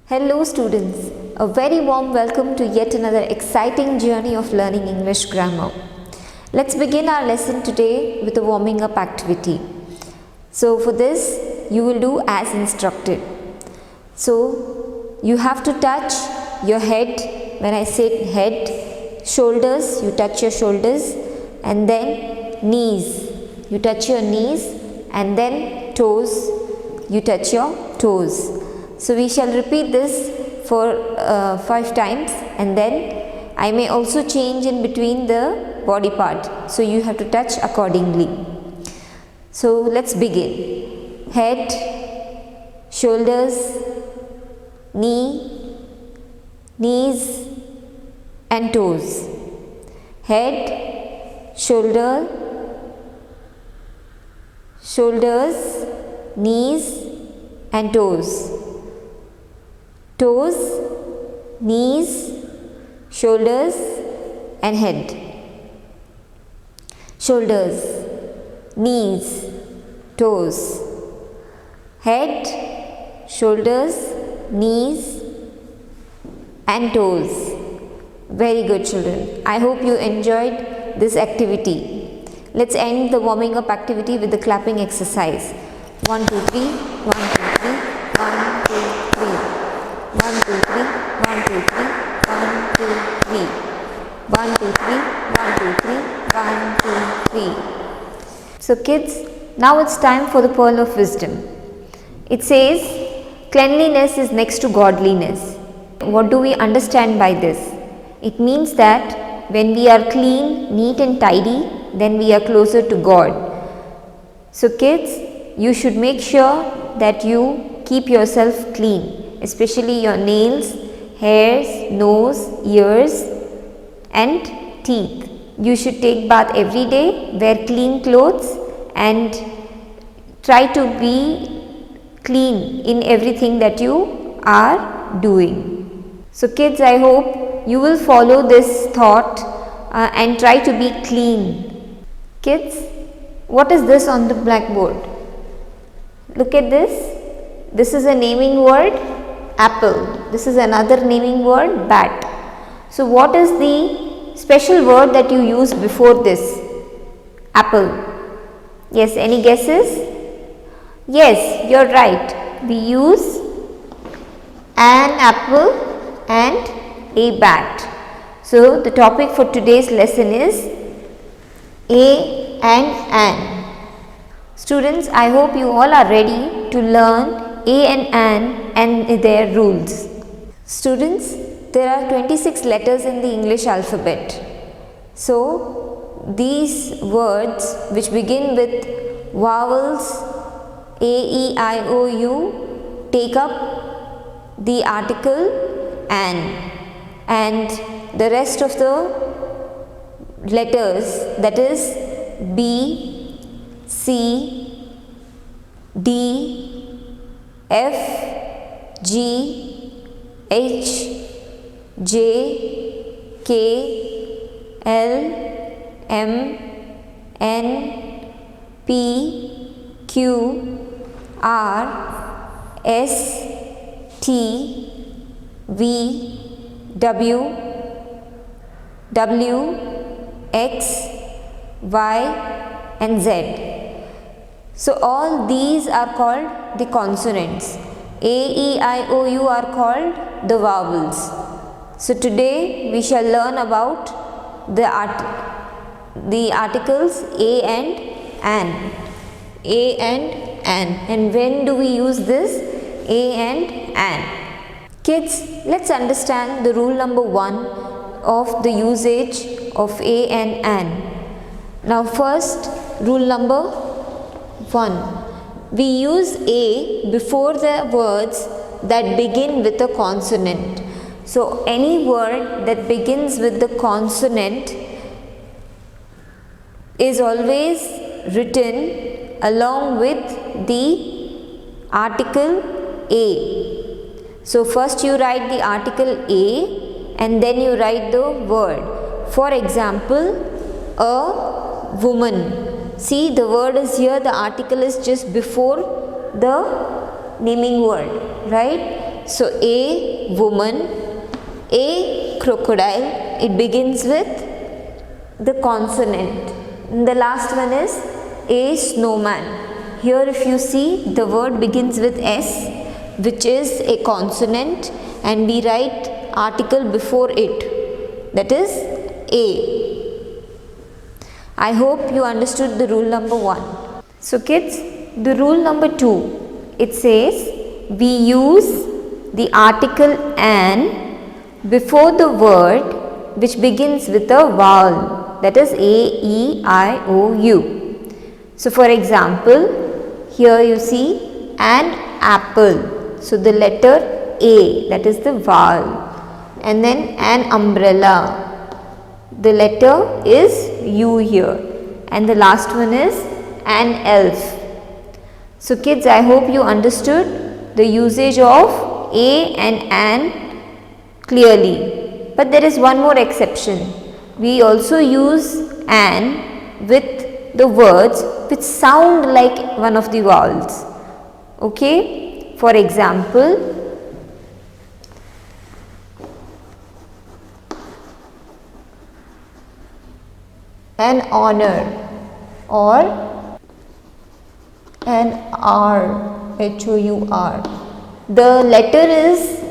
Hello students, a very warm welcome to yet another exciting journey of learning English grammar. Let's begin our lesson today with a warming up activity. So for this you will do as instructed. So you have to touch your head. When I say head, shoulders, you touch your shoulders, and then knees, you touch your knees, and then toes, you touch your toes. So we shall repeat this for 5 times, and then I may also change in between the body part. So you have to touch accordingly. So let's begin. Head, shoulders, knee, knees and toes. Head, shoulders, knees and toes. Toes, knees, shoulders and head. Shoulders, knees, toes. Head, shoulders, knees and toes. Very good children. I hope you enjoyed this activity. Let's end the warming up activity with the clapping exercise. 1, 2, 3, 1, 2, 3, 1, 2, 3. 1, 2, 3, 1, 2, 3, 1, 2, 3. 1, 2, 3, 1, 2, 3, 1, 2, 3. So kids, now it's time for the pearl of wisdom. It says, cleanliness is next to godliness. What do we understand by this? It means that when we are clean, neat and tidy, then we are closer to God. So kids, you should make sure that you keep yourself clean, especially your nails, hairs, nose, ears and teeth. You should take bath every day, wear clean clothes and try to be clean in everything that you are doing. So kids, I hope you will follow this thought and try to be clean. Kids, what is this on the blackboard? Look at this. This is a naming word, apple. This is another naming word, bat. So what is the special word that you use before this? Apple. Yes, any guesses? Yes, you're right. We use an apple and a bat. So the topic for today's lesson is a and an. Students, I hope you all are ready to learn a and their rules. Students, there are 26 letters in the English alphabet. So these words which begin with vowels a, e, I, o, u take up the article an, and the rest of the letters, that is B, C, D, F, G, H, J, K, L, M, N, P, Q, R, S, T, V, W, X, Y and Z. So all these are called the consonants. A, E, I, O, U are called the vowels. So today we shall learn about the articles a and an. A and an. And when do we use this? A and an. Kids, let's understand the rule number 1 of the usage of a and an. Now first, rule number 1. We use a before the words that begin with a consonant. So any word that begins with the consonant is always written along with the article a. So first you write the article a and then you write the word. For example, a woman. See, the word is here, the article is just before the naming word, right? So A, woman, A, crocodile, it begins with the consonant. And the last one is A, snowman. Here if you see, the word begins with S, which is a consonant, and we write article before it, that is A. I hope you understood the rule number 1. So kids, the rule number 2, it says we use the article an before the word which begins with a vowel, that is A, E, I, O, U. So for example, here you see an apple. So the letter A, that is the vowel. And then an umbrella. The letter is U here. And the last one is an elf. So kids, I hope you understood the usage of A and an clearly. But there is one more exception. We also use an with the words which sound like one of the vowels. Okay? For example, an honor or an R, H-O-U-R. The letter is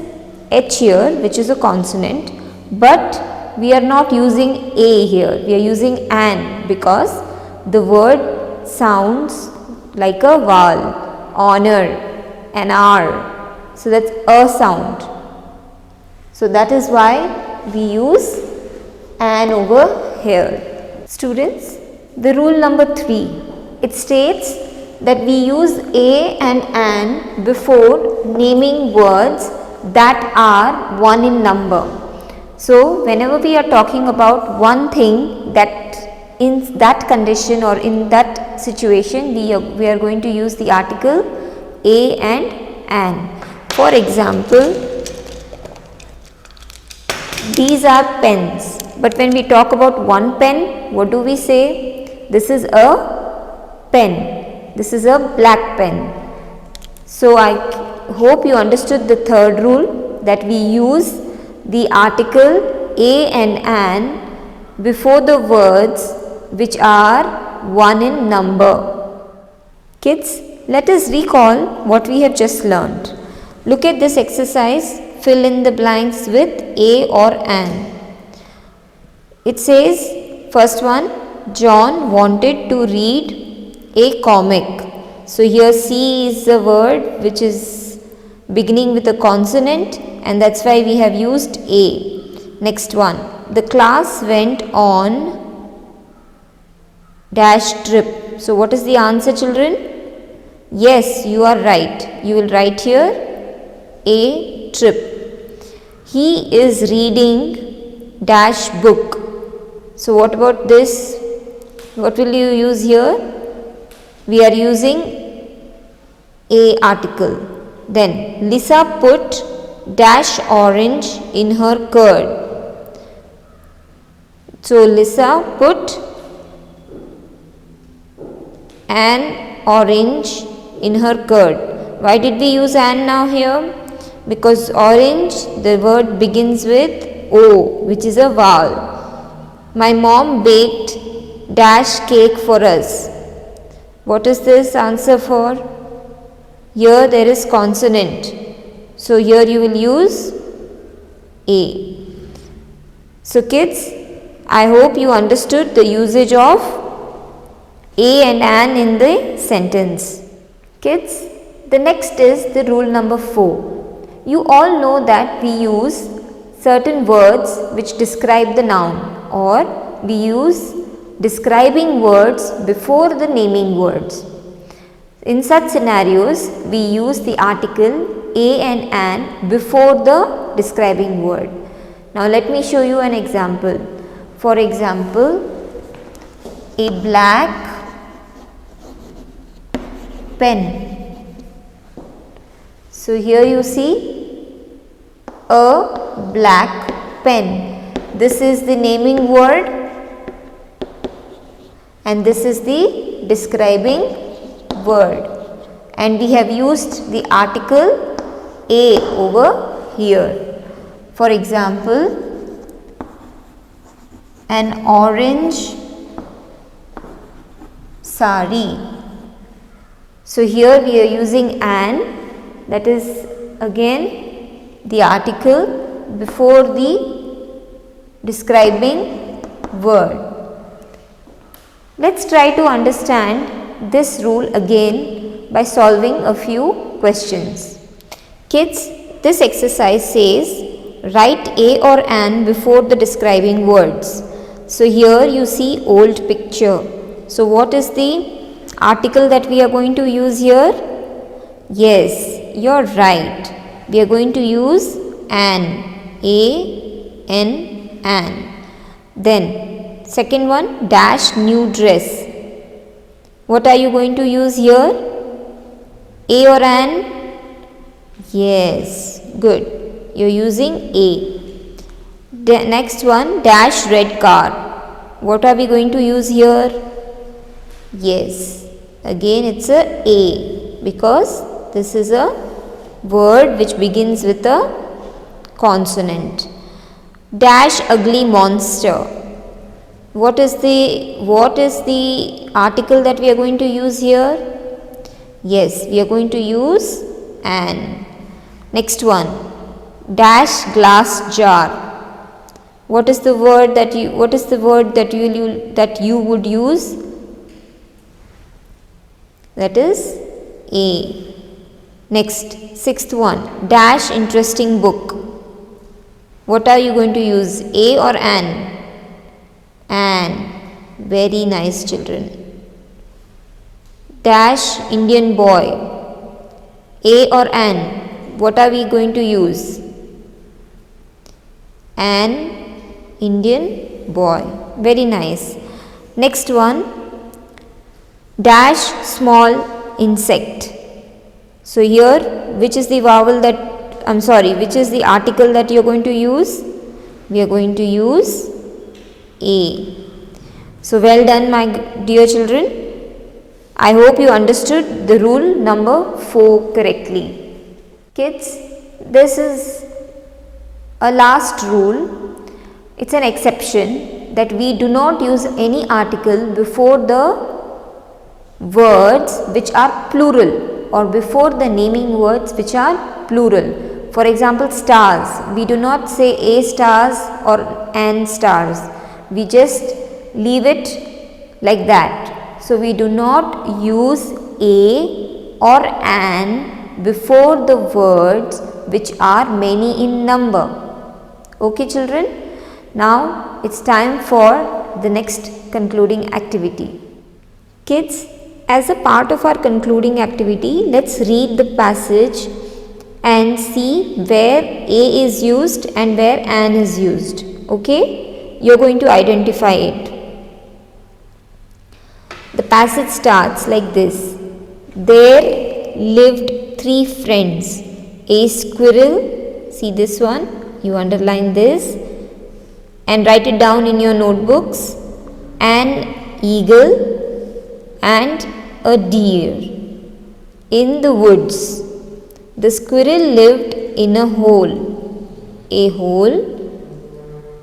H here, which is a consonant, but we are not using A here, we are using an because the word sounds like a vowel, honor, an R. So that's a sound. So that is why we use an over here. Students, the rule number 3, it states that we use A and an before naming words that are 1 in number. So whenever we are talking about one thing that in that condition or in that situation, we are going to use the article A and an. For example, these are pens. But when we talk about one pen, what do we say? This is a pen. This is a black pen. So I hope you understood the third rule, that we use the article A and an before the words which are 1 in number. Kids, let us recall what we have just learned. Look at this exercise. Fill in the blanks with A or an. It says, first one, John wanted to read a comic. So here C is the word which is beginning with a consonant, and that's why we have used A. Next one, the class went on dash trip. So what is the answer, children? Yes, you are right. You will write here A, trip. He is reading dash book. So what about this? What will you use here? We are using A article. Then Lisa put dash orange in her curd. So Lisa put an orange in her curd. Why did we use an now here? Because orange, the word begins with O, which is a vowel. My mom baked dash cake for us. What is this answer for? Here there is consonant. So here you will use A. So kids, I hope you understood the usage of A and an in the sentence. Kids, the next is the rule number 4. You all know that we use certain words which describe the noun, or we use describing words before the naming words. In such scenarios, we use the article A and an before the describing word. Now let me show you an example. For example, a black pen. So here you see a black pen. This is the naming word and this is the describing word, and we have used the article A over here. For example, an orange sari. So here we are using an, that is again the article before the describing word. Let's try to understand this rule again by solving a few questions. Kids, this exercise says write a or an before the describing words. So here you see old picture. So what is the article that we are going to use here? Yes, you're right. We are going to use an. An. Then second one, dash new dress. What are you going to use here? A or an? Yes, good. You're using A. The next one, dash red car. What are we going to use here? Yes, again it's a because this is a word which begins with a consonant. Dash ugly monster. What is the article that we are going to use here? Yes, we are going to use an. Next one, dash glass jar. What is the word that you would use? That is A. Next, sixth one, dash interesting book. What are you going to use? A or an? An. Very nice, children. Dash Indian boy. A or an? What are we going to use? An Indian boy. Very nice. Next one, dash small insect. So here, which is the which is the article that you are going to use? We are going to use A. So well done, my dear children. I hope you understood the rule number 4 correctly. Kids, this is a last rule. It's an exception that we do not use any article before the words which are plural or before the naming words which are plural. For example, stars. We do not say a stars or an stars. We just leave it like that. So we do not use a or an before the words which are many in number. Okay, children? Now it's time for the next concluding activity. Kids, as a part of our concluding activity, let's read the passage and see where a is used and where an is used. Okay? You're going to identify it. The passage starts like this. There lived 3 friends. A squirrel, see this one, you underline this and write it down in your notebooks. An eagle and a deer in the woods. The squirrel lived in a hole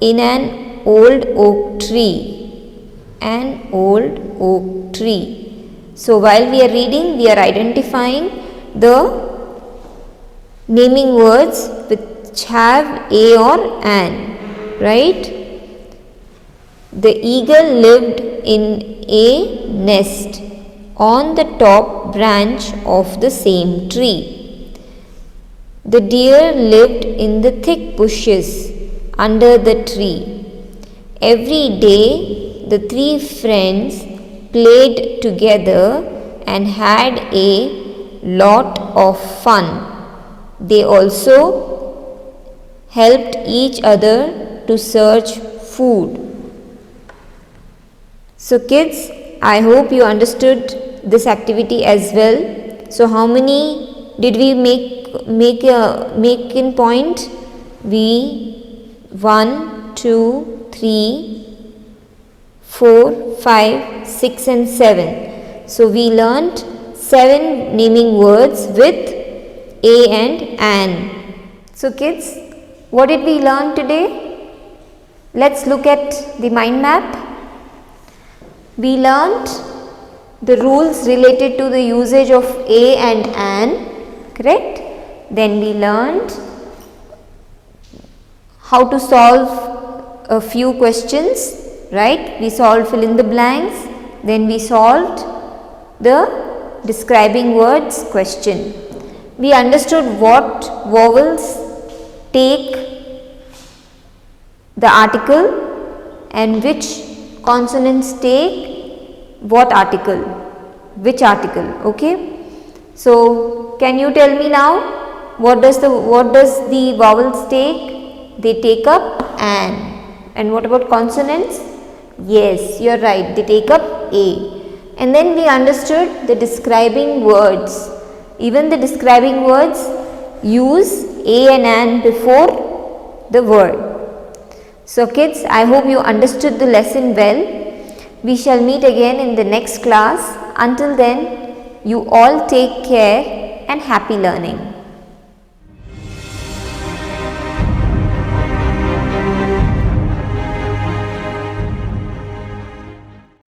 in an old oak tree. So while we are reading, we are identifying the naming words which have a or an, right? The eagle lived in a nest on the top branch of the same tree. The deer lived in the thick bushes under the tree. Every day the 3 friends played together and had a lot of fun. They also helped each other to search food. So kids, I hope you understood this activity as well. So how many did we make in point? We 1, 2, 3, 4, 5, 6 and 7. So we learnt 7 naming words with a and an. So kids, what did we learn today? Let's look at the mind map. We learned the rules related to the usage of a and an, correct? Then we learned how to solve a few questions, right? We solved fill in the blanks, then we solved the describing words question. We understood what vowels take the article and which consonants take what article, which article, okay? So can you tell me now, what does the vowels take? They take up an. And what about consonants? Yes, you are right, they take up a. And then we understood the describing words. Even the describing words use a and an before the word. So kids, I hope you understood the lesson well. We shall meet again in the next class. Until then, you all take care and happy learning.